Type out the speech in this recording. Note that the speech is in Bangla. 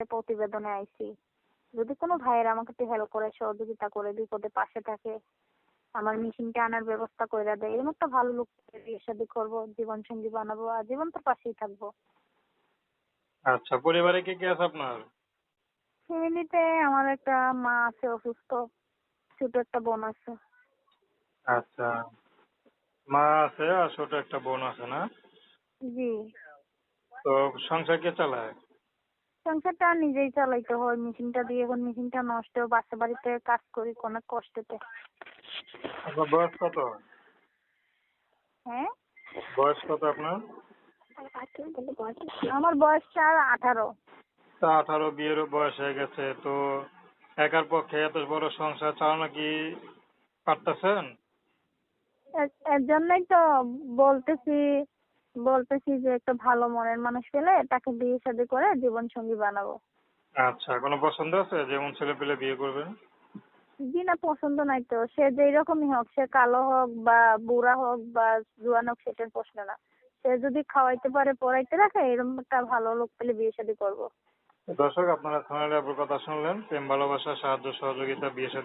প্রতিবেদনে আইছি। যদি কোনো ভাইয়ের আমাকে একটু হেল্প করে, সহযোগিতা করে, বিপদে পাশে থাকে, আমার মেশিনটা আনার ব্যবস্থা কইরা দেয়, এরকম একটা ভালো লোক বিয়ে শাদী করবো, জীবন সঙ্গী বানাবো, আজীবন তো পাশেই থাকবো। আচ্ছা, পরিবারে কে কে আছে আপনার? ফ্যামিলিতে আমার একটা মা আছে অসুস্থ, ছোট একটা বোন আছে। আচ্ছা, মা আছে আর ছোট একটা বোন আছে না? জি। তো সংসার কে চালায়? সংসারটা নিজেই চালাইতে হয়, মেশিনটা দিয়ে। এখন মেশিনটা নষ্ট, বাসা বাড়িতে কাজ করি অনেক কষ্টেতে। আপনার বয়স কত? হ্যাঁ, বয়স কত আপনার? আমার বয়সটা 18। তা 18, বিয়েরও বয়স হয়ে গেছে। তো একার পক্ষে এত বড় সংসার চালানো কি পারতেছেন? এর জন্যই তো বলতেছি বলতেছি যে একটা ভালো মনের মানুষ পেলে তাকে বিয়ে শাদী করে জীবন সঙ্গী বানাবো। আচ্ছা, কোনো পছন্দ আছে যেমন ছেলে পেলে বিয়ে করবেন? জি না, পছন্দ নাই তো। সে যেই রকমই হোক, সে কালো হোক বা বুড়া হোক বা জুয়ান হোক, সেটার প্রশ্ন না। সে যদি খাওয়াইতে পারে, পড়াইতে রাখে, এরকম একটা ভালো লোক পেলে বিয়ে শাদী করবো। দর্শক, আপনারা সোনালী আপুর কথা শুনলেন। প্রেম ভালোবাসা, সাহায্য সহযোগিতা, বিয়ে শাদী